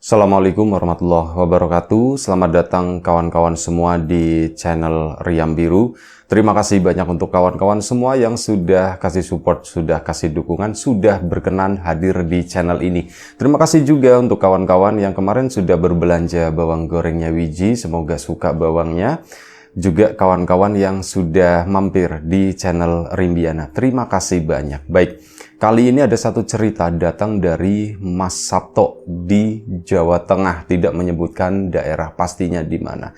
Assalamualaikum warahmatullahi wabarakatuh. Selamat datang kawan-kawan semua di channel Riam Biru. Terima kasih banyak untuk kawan-kawan semua yang sudah kasih support, sudah kasih dukungan, sudah berkenan hadir di channel ini. Terima kasih juga untuk kawan-kawan yang kemarin sudah berbelanja bawang gorengnya Wiji. Semoga suka bawangnya. Juga kawan-kawan yang sudah mampir di channel Rimbiana. Terima kasih banyak. Baik. Kali ini ada satu cerita datang dari Mas Sabto di Jawa Tengah, tidak menyebutkan daerah pastinya di mana.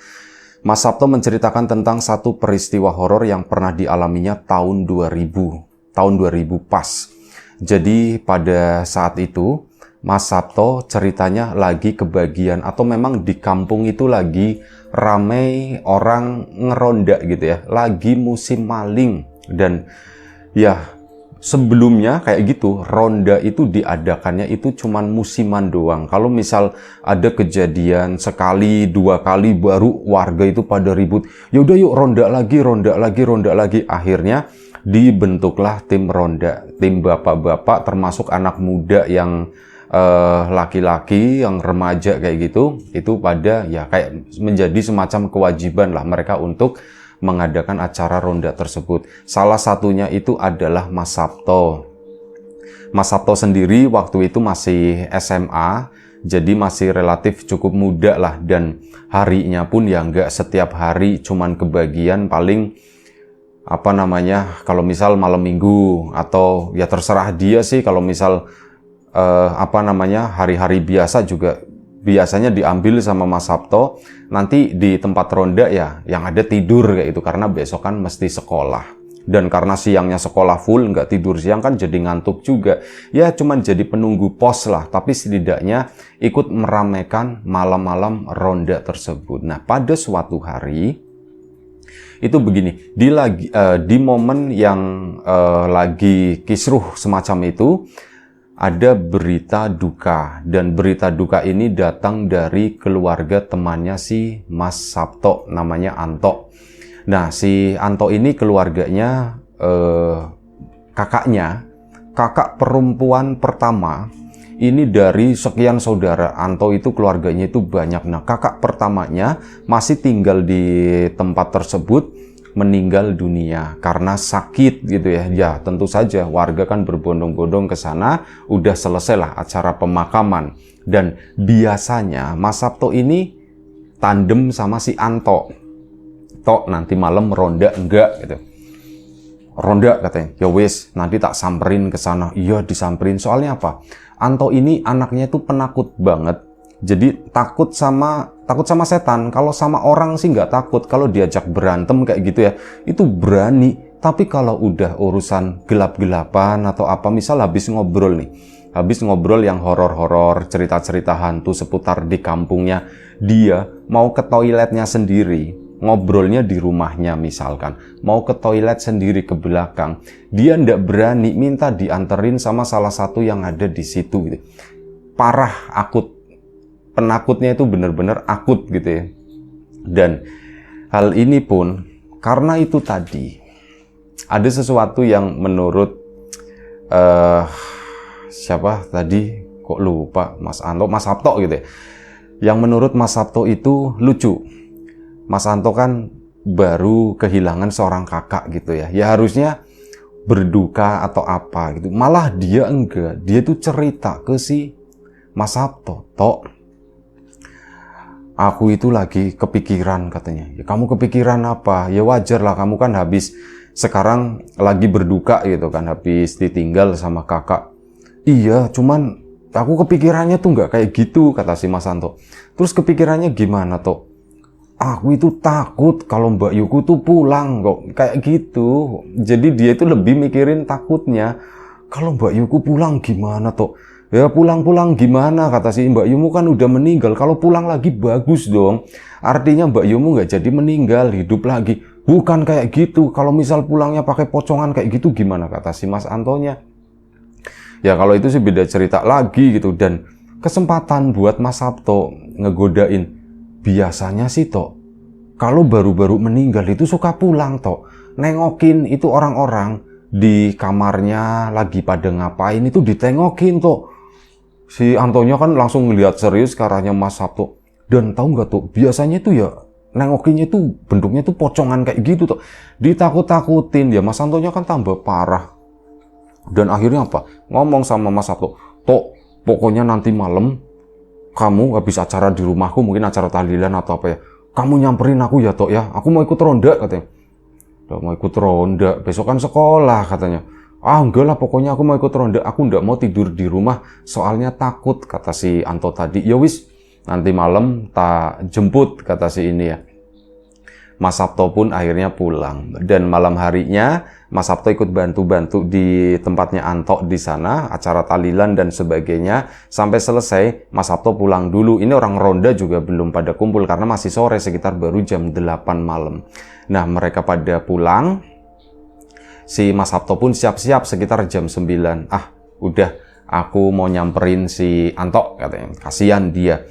Mas Sabto menceritakan tentang satu peristiwa horor yang pernah dialaminya tahun 2000 pas. Jadi pada saat itu Mas Sabto ceritanya lagi kebagian atau memang di kampung itu lagi ramai orang ngeronda gitu ya, lagi musim maling. Dan ya sebelumnya kayak gitu, ronda itu diadakannya itu cuman musiman doang. Kalau misal ada kejadian sekali, dua kali baru warga itu pada ribut. Yaudah yuk ronda lagi, ronda lagi, ronda lagi. Akhirnya dibentuklah tim ronda, tim bapak-bapak termasuk anak muda yang laki-laki, yang remaja kayak gitu. Itu pada ya kayak menjadi semacam kewajiban lah mereka untuk mengadakan acara ronda tersebut. Salah satunya itu adalah Mas Sabto. Mas Sabto sendiri waktu itu masih SMA, jadi masih relatif cukup muda lah, dan harinya pun ya nggak setiap hari cuman kebagian, paling kalau misal malam minggu atau ya terserah dia sih. Kalau misal hari-hari biasa juga biasanya diambil sama Mas Sabto, nanti di tempat ronda ya yang ada tidur kayak itu, karena besok kan mesti sekolah. Dan karena siangnya sekolah full, nggak tidur siang kan jadi ngantuk juga. Ya cuman jadi penunggu pos lah, tapi setidaknya ikut meramaikan malam-malam ronda tersebut. Nah pada suatu hari, itu begini, di momen yang lagi kisruh semacam itu, ada berita duka, dan berita duka ini datang dari keluarga temannya si Mas Sabto, namanya Anto. Nah si Anto ini keluarganya kakak perempuan pertama ini dari sekian saudara. Anto itu keluarganya itu banyak. Nah kakak pertamanya masih tinggal di tempat tersebut, meninggal dunia karena sakit gitu ya. Ya tentu saja warga kan berbondong-bondong ke sana, udah selesai lah acara pemakaman. Dan biasanya Mas Sabto ini tandem sama si Anto. Tok nanti malam ronda enggak gitu. Ronda katanya, ya wis nanti tak samperin ke sana. Iya disamperin, soalnya apa? Anto ini anaknya itu penakut banget. Jadi takut sama setan. Kalau sama orang sih nggak takut. Kalau diajak berantem kayak gitu ya, itu berani. Tapi kalau udah urusan gelap-gelapan atau apa, misal habis ngobrol yang horor-horor, cerita-cerita hantu seputar di kampungnya, dia mau ke toiletnya sendiri, ngobrolnya di rumahnya misalkan, mau ke toilet sendiri ke belakang, dia ndak berani, minta dianterin sama salah satu yang ada di situ gitu. Parah, akut. Penakutnya itu benar-benar akut gitu ya. Dan hal ini pun karena itu tadi ada sesuatu yang menurut siapa tadi kok lupa, Mas Sabto gitu ya. Yang menurut Mas Sabto itu lucu. Mas Anto kan baru kehilangan seorang kakak gitu ya. Ya harusnya berduka atau apa gitu. Malah dia enggak. Dia tuh cerita ke si Mas Sabto, Tok, aku itu lagi kepikiran katanya. Ya kamu kepikiran apa? Ya wajar lah, kamu kan habis sekarang lagi berduka gitu kan, habis ditinggal sama kakak. Iya, cuman aku kepikirannya tuh nggak kayak gitu, kata si Mas Anto. Terus kepikirannya gimana Tok? Aku itu takut kalau Mbak Yuku tuh pulang kok, kayak gitu. Jadi dia itu lebih mikirin takutnya. Kalau Mbak Yuku pulang gimana Tok? Ya pulang-pulang gimana, kata si Mbak Yumu kan udah meninggal. Kalau pulang lagi bagus dong. Artinya Mbak Yumu nggak jadi meninggal, hidup lagi. Bukan kayak gitu. Kalau misal pulangnya pakai pocongan kayak gitu gimana, kata si Mas Antonya. Ya kalau itu sih beda cerita lagi gitu. Dan kesempatan buat Mas Sabto ngegodain. Biasanya sih Tok, kalau baru-baru meninggal itu suka pulang Tok. Nengokin itu orang-orang di kamarnya lagi pada ngapain itu ditengokin Tok. Si Antonya kan langsung ngelihat serius ke arahnya Mas Sabto. Dan tahu nggak tuh, biasanya itu ya nengokinnya itu bentuknya tuh pocongan kayak gitu tuh. Ditakut-takutin ya, Mas Antonya kan tambah parah. Dan akhirnya apa? Ngomong sama Mas Sabto, "Tok, pokoknya nanti malam kamu habis acara di rumahku, mungkin acara tahlilan atau apa ya. Kamu nyamperin aku ya, Tok ya. Aku mau ikut ronda," katanya. "Udah mau ikut ronda, besok kan sekolah," katanya. "Ah enggak lah, pokoknya aku mau ikut ronda, aku enggak mau tidur di rumah, soalnya takut," kata si Anto tadi. "Ya wis, nanti malam tak jemput," kata si ini ya. Mas Sabto pun akhirnya pulang. Dan malam harinya Mas Sabto ikut bantu-bantu di tempatnya Anto di sana, acara tahlilan dan sebagainya. Sampai selesai, Mas Sabto pulang dulu. Ini orang ronda juga belum pada kumpul karena masih sore, sekitar baru jam 8 malam. Nah, mereka pada pulang. Si Mas Sabto pun siap-siap sekitar jam 9. "Ah, udah, aku mau nyamperin si Anto," katanya. "Kasihan dia."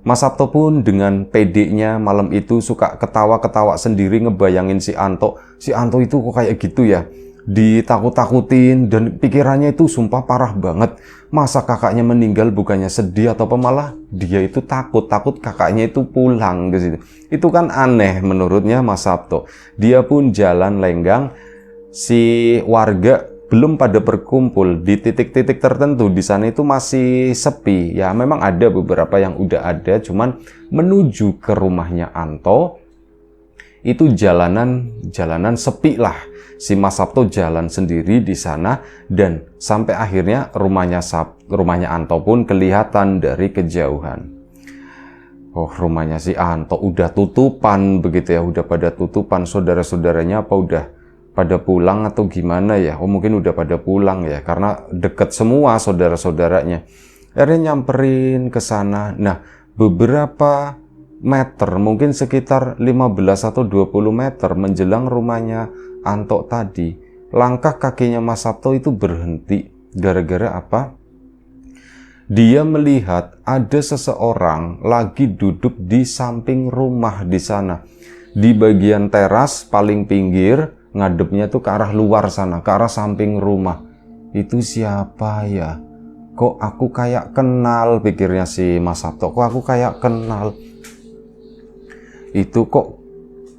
Mas Sabto pun dengan pedenya malam itu suka ketawa-ketawa sendiri ngebayangin si Anto. Si Anto itu kok kayak gitu ya? Ditakut-takutin dan pikirannya itu sumpah parah banget. Masa kakaknya meninggal bukannya sedih atau apa, malah dia itu takut kakaknya itu pulang ke situ. Itu kan aneh menurutnya Mas Sabto. Dia pun jalan lenggang. Si warga belum pada berkumpul di titik-titik tertentu. Di sana itu masih sepi. Ya memang ada beberapa yang udah ada, cuman menuju ke rumahnya Anto itu jalanan sepi lah. Si Mas Sabto jalan sendiri di sana dan sampai akhirnya rumahnya Anto pun kelihatan dari kejauhan. Oh, rumahnya si Anto udah tutupan begitu ya, udah pada tutupan. Saudara-saudaranya apa udah pada pulang atau gimana ya? Oh, mungkin udah pada pulang ya, karena deket semua saudara-saudaranya. Akhirnya nyamperin ke sana. Nah, beberapa meter, mungkin sekitar 15 atau 20 meter menjelang rumahnya Anto tadi, langkah kakinya Mas Sabto itu berhenti. Gara-gara apa? Dia melihat ada seseorang lagi duduk di samping rumah di sana. Di bagian teras paling pinggir, ngadepnya tuh ke arah luar sana, ke arah samping rumah. Itu siapa ya? Kok aku kayak kenal, pikirnya si Mas Sabto. Kok aku kayak kenal? Itu kok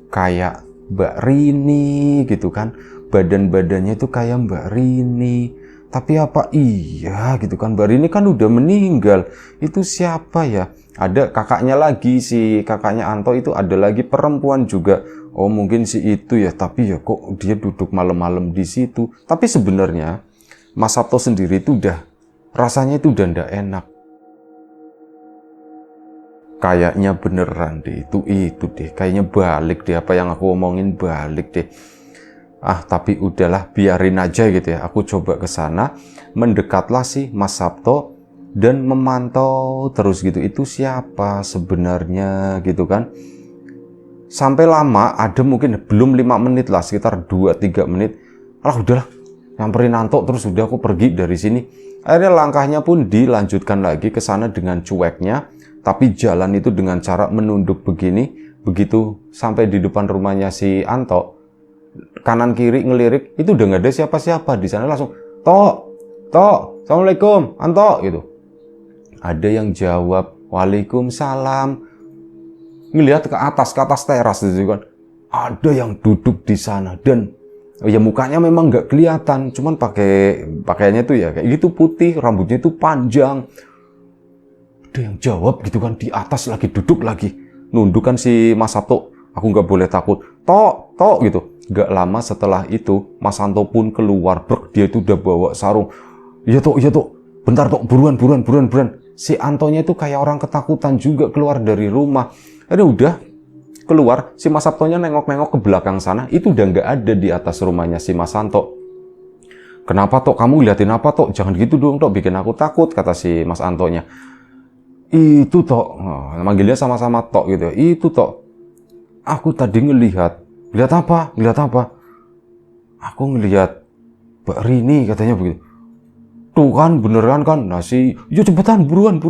kayak Mbak Rini gitu kan. Badan-badannya itu kayak Mbak Rini. Tapi apa iya gitu kan, Mbak Rini kan udah meninggal. Itu siapa ya? Ada kakaknya lagi, si kakaknya Anto itu ada lagi perempuan juga. Oh mungkin si itu ya, tapi ya kok dia duduk malam-malam di situ. Tapi sebenarnya Mas Sabto sendiri itu rasanya itu udah ndak enak. Kayaknya beneran deh, itu deh. Kayaknya balik deh, apa yang aku omongin balik deh. Ah tapi udahlah, biarin aja gitu ya. Aku coba ke sana, mendekatlah si Mas Sabto dan memantau terus gitu. Itu siapa sebenarnya gitu kan. Sampai lama, ada mungkin belum 5 menit lah, sekitar 2-3 menit. Ah udahlah, nyamperin Anto terus udah aku pergi dari sini. Akhirnya langkahnya pun dilanjutkan lagi ke sana dengan cueknya, tapi jalan itu dengan cara menunduk begini. Begitu sampai di depan rumahnya si Anto, kanan kiri ngelirik, itu udah nggak ada siapa-siapa di sana. Langsung, Tok, Assalamualaikum, Anto gitu. Ada yang jawab, Waalaikumsalam. Ngelihat ke atas teras gitu kan, ada yang duduk di sana dan ya mukanya memang nggak kelihatan, cuman pakaiannya tuh ya kayak gitu putih, rambutnya itu panjang. Ada yang jawab gitu kan, di atas lagi duduk lagi, nunduk kan si Mas Sabto. Aku nggak boleh takut, tok gitu. Nggak lama setelah itu Mas Anto pun keluar, dia itu udah bawa sarung. Iya tok, bentar tok, buruan. Si Antonya itu kayak orang ketakutan juga keluar dari rumah. Udah keluar, si Mas Sabtonya nengok-nengok ke belakang sana, itu udah nggak ada di atas rumahnya si Mas Anto. Kenapa Tok? Kamu liatin apa Tok? Jangan gitu dong Tok, bikin aku takut, kata si Mas Antonya. Itu Tok, manggilnya sama-sama Tok gitu ya. Itu Tok, aku tadi ngelihat apa? Aku ngelihat Mbak Rini, katanya begitu. Tuh kan, beneran kan? Nah yuk cepetan, buruan.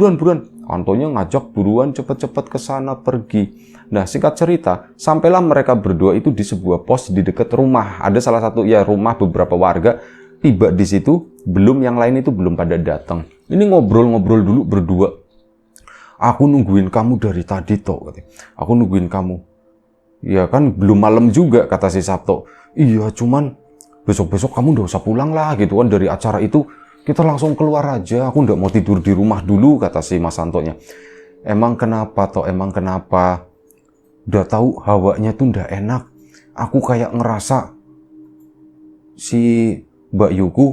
Antonya ngajak buruan cepet-cepet ke sana pergi. Nah singkat cerita, sampailah mereka berdua itu di sebuah pos di dekat rumah. Ada salah satu ya rumah beberapa warga. Tiba di situ, yang lain itu belum pada datang. Ini ngobrol-ngobrol dulu berdua. Aku nungguin kamu dari tadi toh, katanya. Aku nungguin kamu. Ya kan belum malam juga, kata si Sabto. Iya, cuman besok-besok kamu udah usah pulang lah gitu kan dari acara itu. Kita langsung keluar aja, aku nggak mau tidur di rumah dulu, kata si Mas Antonya. Emang kenapa toh, emang kenapa? Udah tahu hawanya tuh nggak enak. Aku kayak ngerasa si Mbak Yuku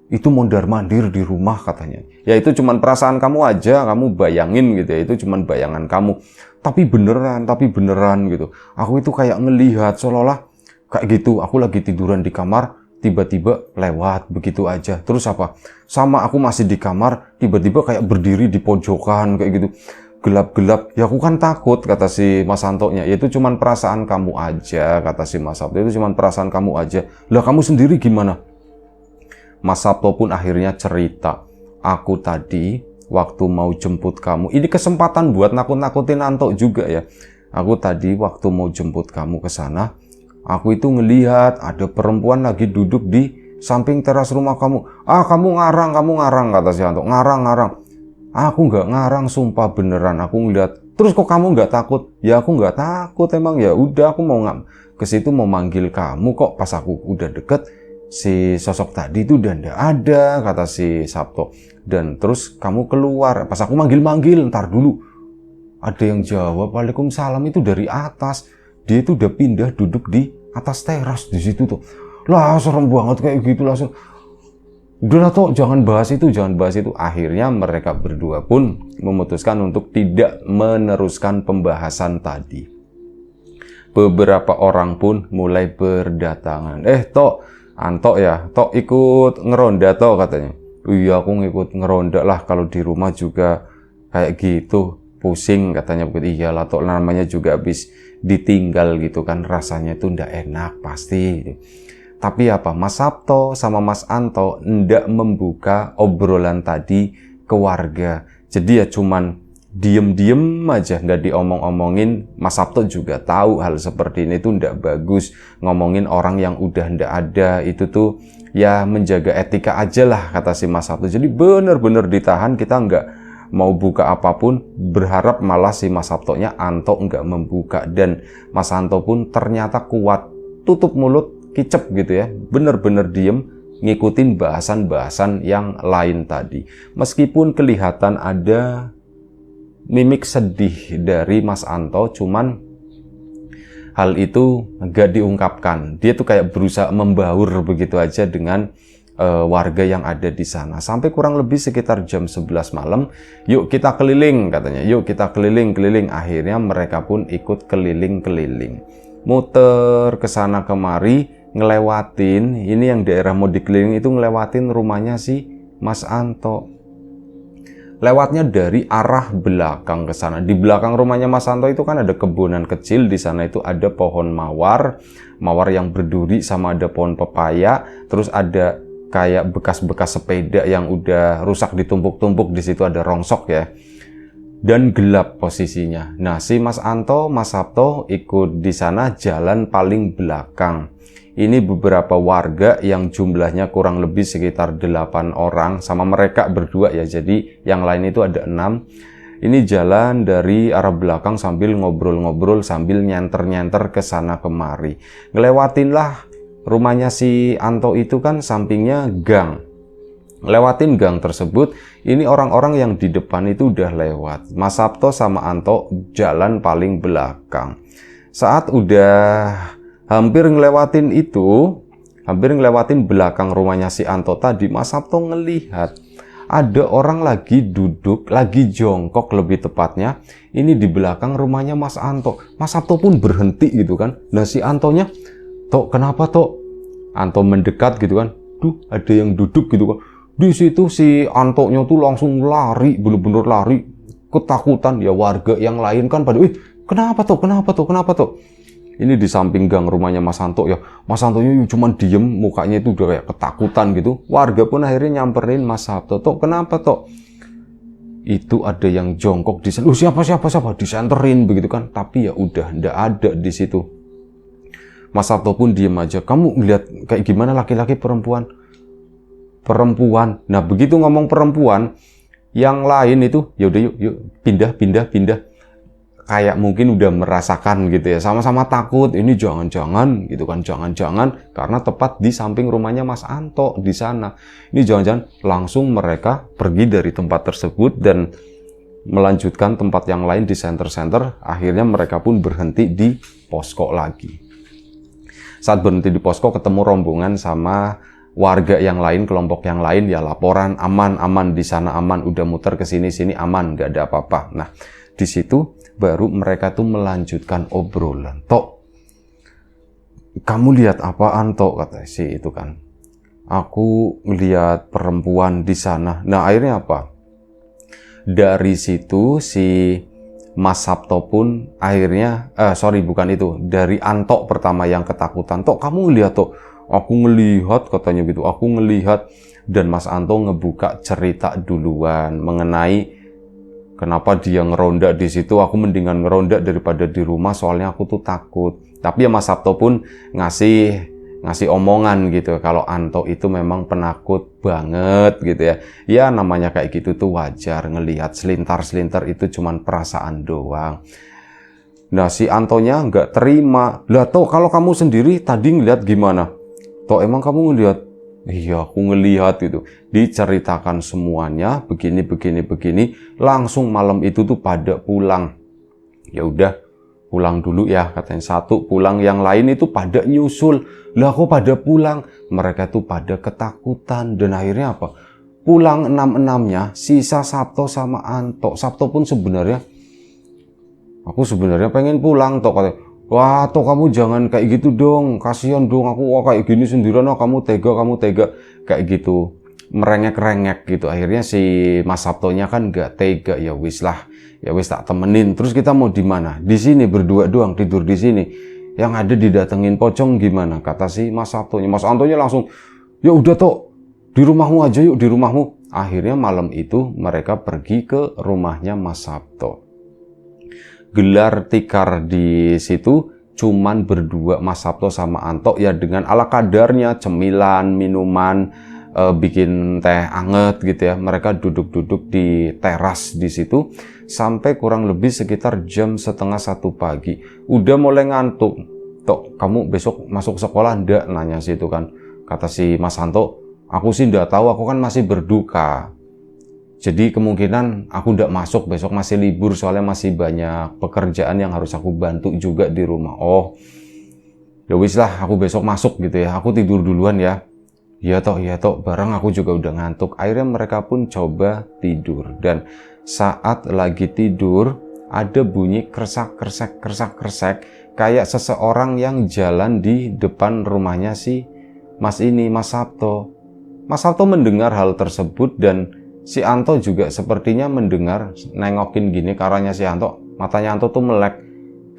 itu mondar-mandir di rumah, katanya. Ya itu cuman perasaan kamu aja, kamu bayangin gitu ya, itu cuman bayangan kamu. Tapi beneran gitu. Aku itu kayak ngelihat seolah-olah kayak gitu, aku lagi tiduran di kamar, tiba-tiba lewat begitu aja. Terus apa? Sama aku masih di kamar, tiba-tiba kayak berdiri di pojokan kayak gitu. Gelap-gelap. Ya aku kan takut, kata si Mas Antonya. Ya itu cuman perasaan kamu aja, kata si Mas Sabto. Itu cuman perasaan kamu aja. Lah kamu sendiri gimana? Mas Sabto pun akhirnya cerita. Aku tadi waktu mau jemput kamu. Ini kesempatan buat nakut-nakutin Anto juga ya. Aku tadi waktu mau jemput kamu ke sana, aku itu ngelihat ada perempuan lagi duduk di samping teras rumah kamu. Ah, kamu ngarang, kata si Anto. Ngarang. Aku nggak ngarang, sumpah beneran. Aku ngeliat. Terus kok kamu nggak takut? Ya aku nggak takut emang. Ya udah, aku mau ke situ mau manggil kamu kok. Pas aku udah deket, si sosok tadi itu udah nggak ada, kata si Sabto. Dan terus kamu keluar. Pas aku manggil, ntar dulu. Ada yang jawab, Waalaikumsalam, itu dari atas. Dia itu udah pindah duduk di atas teras di situ tuh. Lah serem banget kayak gitu langsung. Udahlah toh, jangan bahas itu. Akhirnya mereka berdua pun memutuskan untuk tidak meneruskan pembahasan tadi. Beberapa orang pun mulai berdatangan. Tok, Anto ya, Tok ikut ngeronda toh, katanya. Iya, aku ngikut ngeronda lah, kalau di rumah juga kayak gitu. Pusing, katanya begitu. Iyalah Tok, namanya juga habis ditinggal gitu kan, rasanya itu ndak enak pasti. Tapi apa, Mas Sabto sama Mas Anto ndak membuka obrolan tadi ke warga. Jadi ya cuman diem-diem aja, nggak diomong-omongin. Mas Sabto juga tahu hal seperti ini tuh ndak bagus. Ngomongin orang yang udah ndak ada, itu tuh ya menjaga etika aja lah, kata si Mas Sabto. Jadi bener-bener ditahan, kita nggak mau buka apapun, berharap malah si Mas Sabtonya Anto nggak membuka. Dan Mas Anto pun ternyata kuat, tutup mulut, kicep gitu ya, bener-bener diem, ngikutin bahasan-bahasan yang lain tadi. Meskipun kelihatan ada mimik sedih dari Mas Anto, cuman hal itu gak diungkapkan. Dia tuh kayak berusaha membaur begitu aja dengan warga yang ada di sana. Sampai kurang lebih sekitar jam 11 malam, yuk kita keliling, katanya. Yuk kita keliling-keliling. Akhirnya mereka pun ikut keliling-keliling. Muter ke sana kemari, ngelewatin, ini yang daerah mau dikeliling itu ngelewatin rumahnya si Mas Anto. Lewatnya dari arah belakang ke sana. Di belakang rumahnya Mas Anto itu kan ada kebunan kecil, di sana itu ada pohon mawar yang berduri, sama ada pohon pepaya, terus ada kayak bekas-bekas sepeda yang udah rusak ditumpuk-tumpuk, di situ ada rongsok ya. Dan gelap posisinya. Nah, si Mas Anto, Mas Sabto ikut di sana jalan paling belakang. Ini beberapa warga yang jumlahnya kurang lebih sekitar 8 orang, sama mereka berdua ya, jadi yang lain itu ada 6. Ini jalan dari arah belakang sambil ngobrol-ngobrol, sambil nyenter-nyenter ke sana kemari. Ngelewatinlah rumahnya si Anto itu kan sampingnya gang. Lewatin gang tersebut, ini orang-orang yang di depan itu udah lewat. Mas Sabto sama Anto jalan paling belakang. Saat udah hampir ngelewatin belakang rumahnya si Anto tadi, Mas Sabto ngelihat ada orang lagi duduk, lagi jongkok lebih tepatnya, ini di belakang rumahnya Mas Anto. Mas Sabto pun berhenti gitu kan. Nah si Antonya, Tok kenapa Tok? Anto mendekat gitu kan. Duh, ada yang duduk gitu kan. Di situ si Antonya tuh langsung lari, bener-bener lari, ketakutan. Ya warga yang lain kan pada, kenapa Tok? Ini di samping gang rumahnya Mas Anto ya. Mas Antonya cuman diem, mukanya itu udah kayak ketakutan gitu. Warga pun akhirnya nyamperin Mas Sabto. Tok kenapa Tok? Itu ada yang jongkok di sana. Siapa? Disenterin begitu kan. Tapi ya udah ndak ada di situ. Mas Sabto pun diem aja. Kamu ngeliat kayak gimana, laki-laki perempuan? Perempuan. Nah begitu ngomong perempuan, Yang lain itu, yaudah yuk pindah. Kayak mungkin udah merasakan gitu ya, sama-sama takut, ini jangan-jangan gitu kan, jangan-jangan karena tepat di samping rumahnya Mas Anto di sana. Ini jangan-jangan langsung mereka pergi dari tempat tersebut dan melanjutkan tempat yang lain di center-center. Akhirnya mereka pun berhenti di posko lagi. Saat berhenti di posko ketemu rombongan sama warga yang lain, kelompok yang lain, ya laporan aman di sana, aman, udah muter ke sini aman, nggak ada apa-apa. Nah, di situ baru mereka tuh melanjutkan obrolan. Tok, kamu lihat apaan Tok? Kata si itu kan. Aku melihat perempuan di sana. Nah, akhirnya apa? Dari situ si Mas Sabto pun akhirnya, bukan itu. Dari Anto pertama yang ketakutan. Tok, kamu ngelihat Tok? Aku ngelihat, katanya gitu. Aku ngelihat. Dan Mas Anto ngebuka cerita duluan mengenai kenapa dia ngeronda di situ. Aku mendingan ngeronda daripada di rumah, soalnya aku tuh takut. Tapi ya Mas Sabto pun ngasih omongan gitu, kalau Anto itu memang penakut banget gitu ya. Ya namanya kayak gitu tuh wajar, ngelihat selintar-selintar itu cuman perasaan doang. Nah si Antonya nggak terima. Lah Tok, kalau kamu sendiri tadi ngelihat gimana? Tok, emang kamu ngelihat? Iya, aku ngelihat gitu. Diceritakan semuanya, begini. Langsung malam itu tuh pada pulang. Ya udah, pulang dulu ya, katanya. Satu pulang, yang lain itu pada nyusul. Lah kok pada pulang? Mereka tuh pada ketakutan. Dan akhirnya apa? Pulang 6-6-nya, sisa Sabto sama Anto. Sabto pun sebenarnya, aku sebenarnya pengen pulang Tok, katanya. Wah, Tok, kamu jangan kayak gitu dong, kasihan dong aku kayak gini sendirian, kamu tega, kayak gitu, merengek-rengek gitu. Akhirnya si Mas Sabtonya kan gak tega, ya wis tak temenin. Terus kita mau di mana? Di sini berdua doang, tidur di sini. Yang ada didatengin pocong gimana? Kata si Mas Sabtonya. Mas Antonya langsung, ya udah Tok, di rumahmu aja yuk, di rumahmu. Akhirnya malam itu mereka pergi ke rumahnya Mas Sabto. Gelar tikar di situ cuman berdua, Mas Sabto sama Anto, ya dengan ala kadarnya, cemilan, minuman, bikin teh anget gitu ya. Mereka duduk-duduk di teras di situ sampai kurang lebih sekitar jam 12:30 pagi. Udah mulai ngantuk. Tok, kamu besok masuk sekolah ndak? Nanya situ kan. Kata si Mas Anto, aku sih ndak tahu, aku kan masih berduka. Jadi kemungkinan aku ndak masuk, besok masih libur soalnya masih banyak pekerjaan yang harus aku bantu juga di rumah. Oh, ya wis lah, aku besok masuk gitu ya. Aku tidur duluan ya. Iya Tok, bareng aku juga udah ngantuk. Akhirnya mereka pun coba tidur. Dan saat lagi tidur, ada bunyi kresek kayak seseorang yang jalan di depan rumahnya si Mas Sabto. Mas Sabto mendengar hal tersebut dan si Anto juga sepertinya mendengar, nengokin gini ke arahnya si Anto. Matanya Anto tuh melek,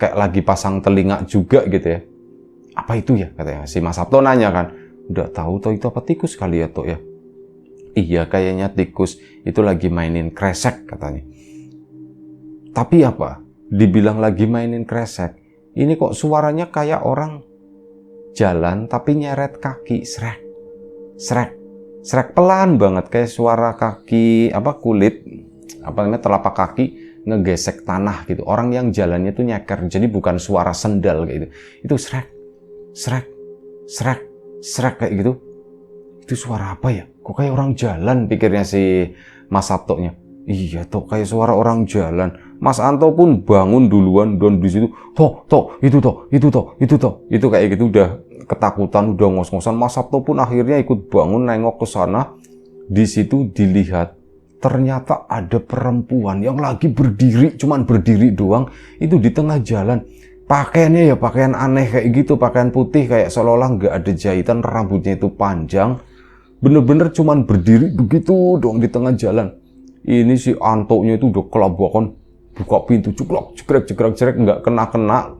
kayak lagi pasang telinga juga gitu ya. Apa itu ya? Katanya. Si Mas Sabto nanya kan, udah tahu Tok, itu apa tikus kali ya Tok ya? Iya kayaknya tikus, itu lagi mainin kresek katanya. Tapi apa? Dibilang lagi mainin kresek, ini kok suaranya kayak orang jalan tapi nyeret kaki, srek pelan banget, kayak suara kaki kulit telapak kaki ngegesek tanah gitu. Orang yang jalannya tuh nyeker, jadi bukan suara sendal kayak gitu. Itu srek kayak gitu. Itu suara apa ya? Kok kayak orang jalan, pikirnya si Mas Sabtonya. Iya Tok, kayak suara orang jalan. Mas Anto pun bangun duluan dan di situ, Tok, itu kayak gitu, udah ketakutan, udah ngos-ngosan. Mas Sabto pun akhirnya ikut bangun nengok ke sana. Di situ dilihat ternyata ada perempuan yang lagi berdiri, cuman berdiri doang itu di tengah jalan. Pakaiannya ya pakaian aneh kayak gitu, pakaian putih kayak seolah-olah nggak ada jahitan, rambutnya itu panjang. Bener-bener cuman berdiri begitu dong di tengah jalan. Ini si Antonya itu udah kelabakan, buka pintu, cekrek, nggak kena.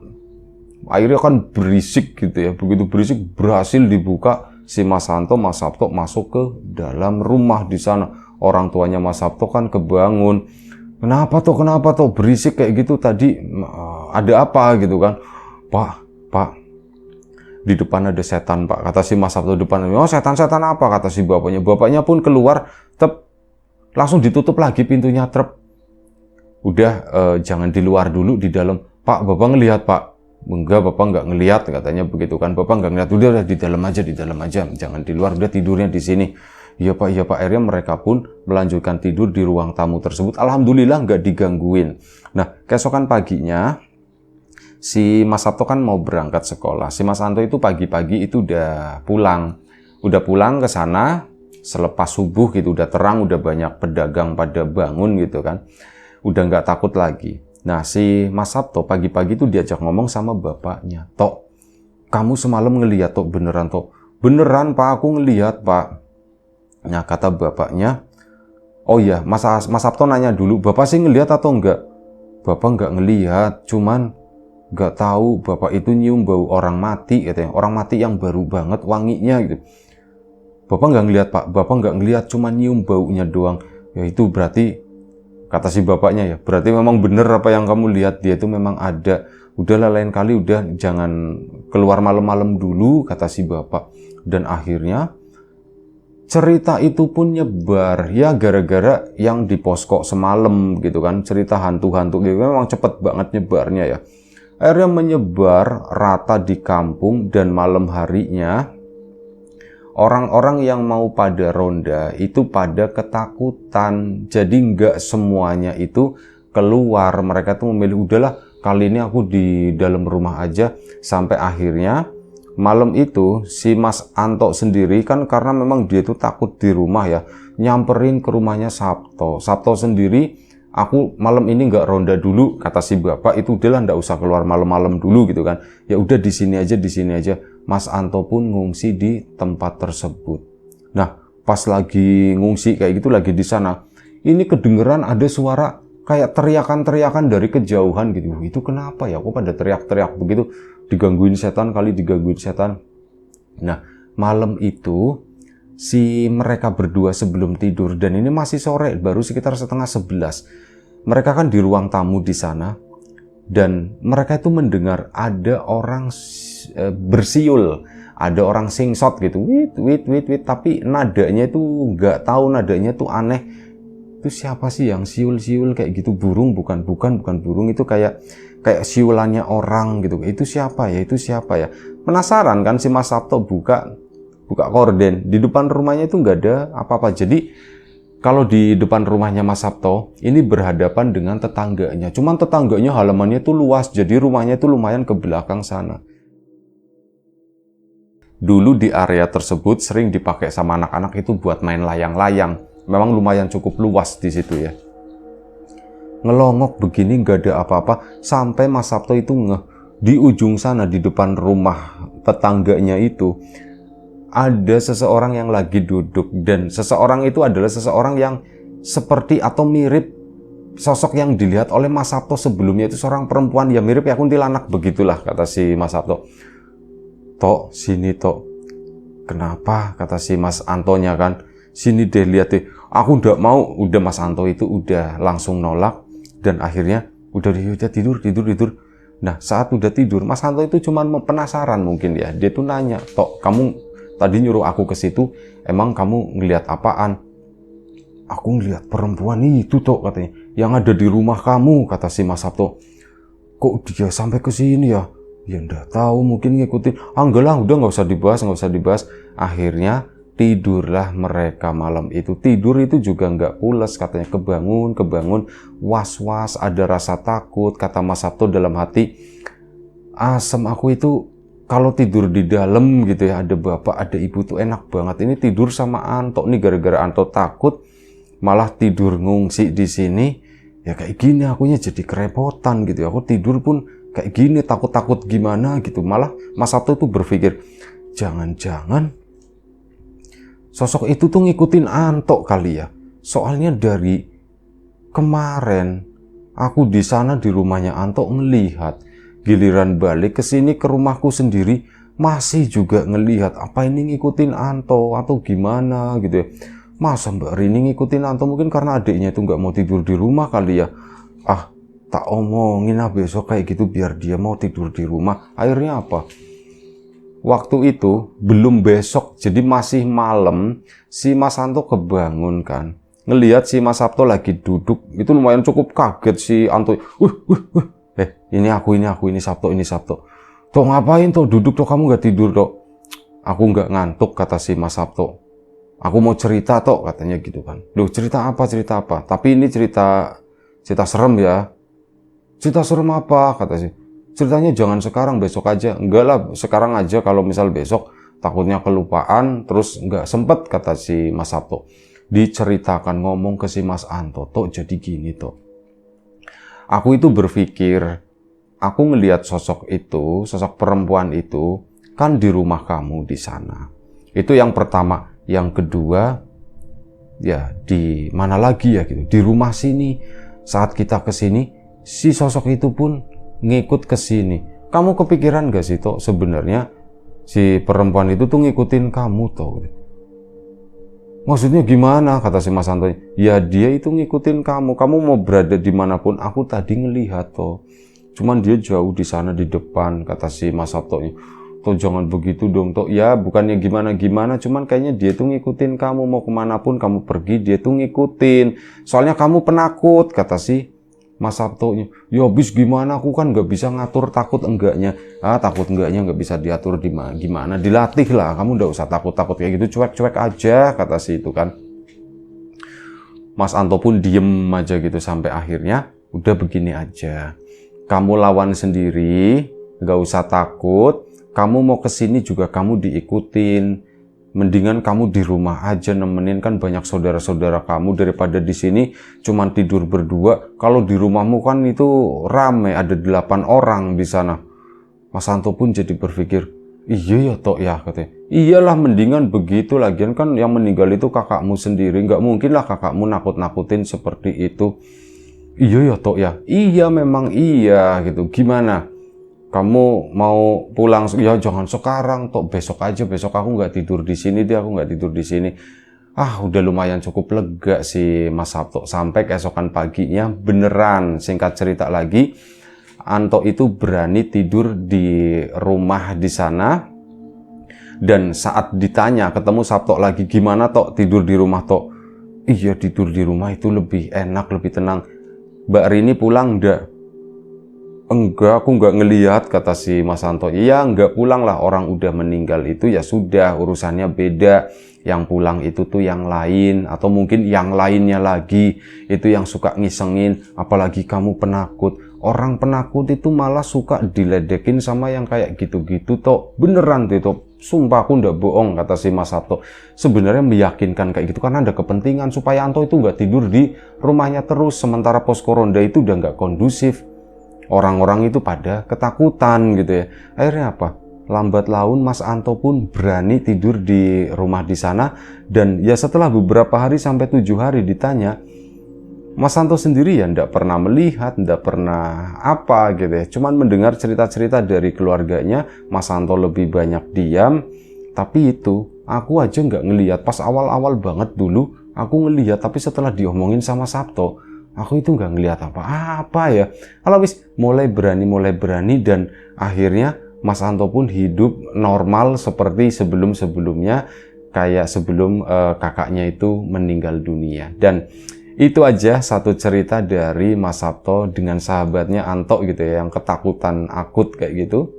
Akhirnya kan berisik gitu ya. Begitu berisik berhasil dibuka, si Mas Sabto masuk ke dalam rumah di sana. Orang tuanya Mas Sabto kan kebangun. Kenapa Tok berisik kayak gitu tadi? Ada apa gitu kan? Pak, di depan ada setan Pak. Kata si Mas Sabto depan. Oh setan apa? Kata si bapaknya. Bapaknya pun keluar, langsung ditutup lagi pintunya, trep. Udah, jangan di luar dulu, di dalam. Pak, Bapak ngelihat, Pak? Enggak, Bapak nggak ngelihat, katanya begitu kan. Bapak nggak ngelihat, udah di dalam aja, jangan di luar, udah tidurnya di sini. Iya Pak. Akhirnya mereka pun melanjutkan tidur di ruang tamu tersebut. Alhamdulillah nggak digangguin. Nah, keesokan paginya, si Mas Sabto kan mau berangkat sekolah. Si Mas Anto itu pagi-pagi itu udah pulang. Udah pulang ke sana, selepas subuh gitu, udah terang, udah banyak pedagang pada bangun gitu kan. Udah nggak takut lagi. Nah, si Mas Sabto pagi-pagi itu diajak ngomong sama bapaknya. Tok, kamu semalam ngeliat, Tok, beneran, Tok? Beneran, Pak, aku ngeliat, Pak. Nah, kata bapaknya, oh iya, Mas Sabto nanya dulu, Bapak sih ngeliat atau enggak? Bapak nggak ngeliat, cuman nggak tahu Bapak itu nyium bau orang mati, katanya. Orang mati yang baru banget wanginya gitu. Bapak nggak ngeliat, Pak. Bapak nggak ngeliat, cuman nyium baunya doang. Ya itu berarti, kata si bapaknya ya, berarti memang bener apa yang kamu lihat, dia itu memang ada. Udahlah lain kali, udah jangan keluar malam-malam dulu, kata si bapak. Dan akhirnya cerita itu pun nyebar ya gara-gara yang di posko semalam gitu kan, cerita hantu-hantu gitu memang cepet banget nyebarnya ya. Akhirnya menyebar rata di kampung dan malam harinya orang-orang yang mau pada ronda itu pada ketakutan. Jadi nggak semuanya itu keluar, mereka tuh memilih udahlah kali ini aku di dalam rumah aja. Sampai akhirnya malam itu si Mas Anto sendiri kan karena memang dia itu takut di rumah ya, nyamperin ke rumahnya Sabto. Sabto sendiri, aku malam ini nggak ronda dulu, kata si bapak itu, udahlah nggak usah keluar malam-malam dulu gitu kan. Ya udah di sini aja, di sini aja. Mas Anto pun ngungsi di tempat tersebut. Nah, pas lagi ngungsi kayak gitu, lagi di sana, ini kedengeran ada suara kayak teriakan-teriakan dari kejauhan gitu. Itu kenapa ya? Kok pada teriak-teriak begitu? Digangguin setan kali, digangguin setan. Nah, malam itu si mereka berdua sebelum tidur, dan ini masih sore, baru sekitar setengah 11. Mereka kan di ruang tamu di sana, dan mereka itu mendengar ada orang bersiul, ada orang singsot gitu, wit, tapi nadanya itu nggak tahu, nadanya tuh aneh. Itu siapa sih yang siul-siul kayak gitu? Burung? Bukan burung, itu kayak siulannya orang gitu. Itu siapa ya? Penasaran kan si Mas Sabto buka korden. Di depan rumahnya itu nggak ada apa-apa. Jadi kalau di depan rumahnya Mas Sabto ini berhadapan dengan tetangganya. Cuman tetangganya halamannya itu luas, jadi rumahnya itu lumayan ke belakang sana. Dulu di area tersebut sering dipakai sama anak-anak itu buat main layang-layang. Memang lumayan cukup luas di situ ya. Ngelongok begini nggak ada apa-apa, sampai Mas Sabto itu di ujung sana, di depan rumah tetangganya itu ada seseorang yang lagi duduk, dan seseorang itu adalah seseorang yang seperti atau mirip sosok yang dilihat oleh Mas Sabto sebelumnya. Itu seorang perempuan ya, mirip ya kuntilanak begitulah, kata si Mas Sabto. Tok, sini Tok. Kenapa? Kata si Mas Antonya kan. Sini deh, lihat deh. Aku nggak mau. Udah Mas Anto itu udah langsung nolak. Dan akhirnya udah tidur. Nah, saat udah tidur, Mas Anto itu cuma penasaran mungkin ya. Dia tuh nanya, Tok, kamu tadi nyuruh aku ke situ, emang kamu ngelihat apaan? Aku ngelihat perempuan itu, Tok, katanya. Yang ada di rumah kamu, kata si Mas Sabto. Kok dia sampai ke sini ya? Ya nggak tahu, mungkin ngikutin. Enggak lah, udah nggak usah dibahas. Akhirnya tidurlah mereka malam itu. Tidur itu juga nggak pules, katanya kebangun, was-was, ada rasa takut. Kata Mas Sabto dalam hati, asem aku itu kalau tidur di dalam gitu ya, ada bapak, ada ibu tuh enak banget. Ini tidur sama Anto nih, gara-gara Anto takut, malah tidur ngungsi di sini. Ya kayak gini akunya jadi kerepotan gitu. Aku tidur pun kayak gini, takut-takut gimana gitu. Malah Mas Sabto itu berpikir, jangan-jangan sosok itu tuh ngikutin Anto kali ya. Soalnya dari kemarin aku di sana di rumahnya Anto ngelihat, giliran balik ke sini ke rumahku sendiri masih juga ngelihat. Apa ini ngikutin Anto atau gimana gitu ya? Masa Mbak Rini ngikutin Anto? Mungkin karena adiknya itu nggak mau tidur di rumah kali ya. Ah, tak omongin lah besok kayak gitu biar dia mau tidur di rumah. Akhirnya apa? Waktu itu belum besok, jadi masih malam, si Mas Anto kebangun kan. ngelihat si Mas Sabto lagi duduk, itu lumayan cukup kaget si Anto. Ini aku, ini Sabto. Tok ngapain Tok, duduk Tok, kamu gak tidur Tok? Aku gak ngantuk, kata si Mas Sabto. Aku mau cerita Tok, katanya gitu kan. Loh, cerita apa? Tapi ini cerita serem ya. Cerita serem apa? Kata si. Ceritanya jangan sekarang, besok aja. Enggak lah, sekarang aja, kalau misal besok takutnya kelupaan, terus nggak sempet, kata si Mas Sabto. Diceritakan, ngomong ke si Mas Anto, Tok jadi gini Tok. Aku itu berpikir, aku ngelihat sosok perempuan itu, kan di rumah kamu di sana. Itu yang pertama. Yang kedua, ya di mana lagi ya gitu, di rumah sini. Saat kita ke sini, si sosok itu pun ngikut ke sini. Kamu kepikiran gak sih Tok, sebenarnya si perempuan itu tuh ngikutin kamu Tok? Maksudnya gimana? Kata si Mas Anto. Ya dia itu ngikutin kamu. Kamu mau berada dimanapun, aku tadi ngelihat Tok. Cuman dia jauh di sana di depan, kata si Mas Sabto. Tok jangan begitu dong Tok. Ya bukannya gimana-gimana, cuman kayaknya dia tuh ngikutin kamu. Mau kemanapun kamu pergi, dia tuh ngikutin. Soalnya kamu penakut, kata si Mas Sabto. Ya habis gimana, aku kan gak bisa ngatur takut enggaknya. Takut enggaknya gak bisa diatur gimana. Dilatih lah, kamu gak usah takut-takut kayak gitu. Cuek-cuek aja, kata si itu kan. Mas Anto pun diem aja gitu sampai akhirnya udah begini aja. Kamu lawan sendiri, gak usah takut. Kamu mau kesini juga kamu diikutin. Mendingan kamu di rumah aja nemenin, kan banyak saudara-saudara kamu daripada di sini cuman tidur berdua. Kalau di rumahmu kan itu rame, ada 8 orang di sana. Mas Anto pun jadi berpikir, iya ya Tok ya, katanya. Iyalah, mendingan begitu, lagian kan yang meninggal itu kakakmu sendiri. Nggak mungkin lah kakakmu nakut-nakutin seperti itu. Iya ya Tok ya. Iya memang iya gitu. Gimana? Kamu mau pulang? Ya jangan sekarang Tok, besok aja. Besok aku nggak tidur di sini deh, aku nggak tidur di sini. Udah lumayan cukup lega si Mas Sabto. Sampai keesokan paginya beneran, singkat cerita lagi, Anto itu berani tidur di rumah di sana. Dan saat ditanya, ketemu Sabto lagi, gimana Tok tidur di rumah Tok? Iya, tidur di rumah itu lebih enak, lebih tenang. Mbak Rini pulang enggak? Enggak, aku enggak ngelihat, kata si Mas Anto. Iya, enggak pulang lah, orang udah meninggal itu ya sudah, urusannya beda. Yang pulang itu tuh yang lain, atau mungkin yang lainnya lagi, itu yang suka ngisengin, apalagi kamu penakut. Orang penakut itu malah suka diledekin sama yang kayak gitu-gitu Tok. Beneran tuh Tok, sumpah aku ndak bohong, kata si Mas Sabto. Sebenarnya meyakinkan kayak gitu karena ada kepentingan supaya Anto itu nggak tidur di rumahnya terus, sementara posko ronda itu udah nggak kondusif. Orang-orang itu pada ketakutan gitu ya. Akhirnya apa? Lambat laun Mas Anto pun berani tidur di rumah di sana. Dan ya setelah beberapa hari sampai 7 hari ditanya, Mas Anto sendiri ya ndak pernah melihat, ndak pernah apa gitu ya. Cuman mendengar cerita-cerita dari keluarganya, Mas Anto lebih banyak diam. Tapi itu, aku aja nggak ngelihat. Pas awal-awal banget dulu, aku ngelihat. Tapi setelah diomongin sama Sabto, aku itu nggak ngelihat apa-apa ya. Kalau mulai berani dan akhirnya Mas Anto pun hidup normal seperti sebelum-sebelumnya, kayak sebelum kakaknya itu meninggal dunia. Dan itu aja satu cerita dari Mas Sabto dengan sahabatnya Anto gitu ya, yang ketakutan akut kayak gitu.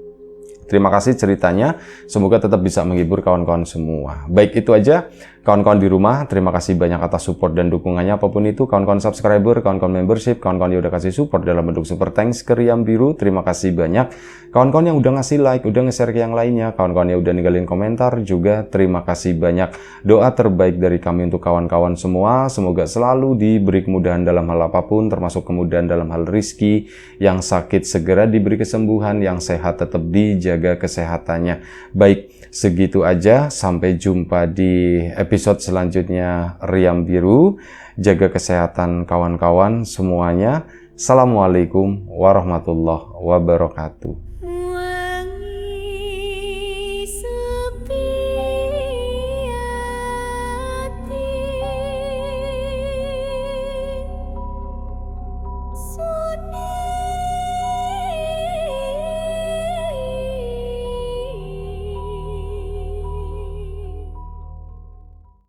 Terima kasih ceritanya, semoga tetap bisa menghibur kawan-kawan semua. Baik, itu aja kawan-kawan di rumah, terima kasih banyak atas support dan dukungannya apapun itu. Kawan-kawan subscriber, kawan-kawan membership, kawan-kawan yang udah kasih support dalam bentuk super thanks ke Riam Biru, terima kasih banyak. Kawan-kawan yang udah ngasih like, udah nge-share ke yang lainnya, kawan-kawan yang udah ninggalin komentar juga, terima kasih banyak. Doa terbaik dari kami untuk kawan-kawan semua, semoga selalu diberi kemudahan dalam hal apapun, termasuk kemudahan dalam hal rizki. Yang sakit segera diberi kesembuhan, yang sehat tetap dijaga kesehatannya. Baik, segitu aja. Sampai jumpa di episode selanjutnya Riam Biru. Jaga kesehatan kawan-kawan semuanya. Assalamualaikum warahmatullahi wabarakatuh.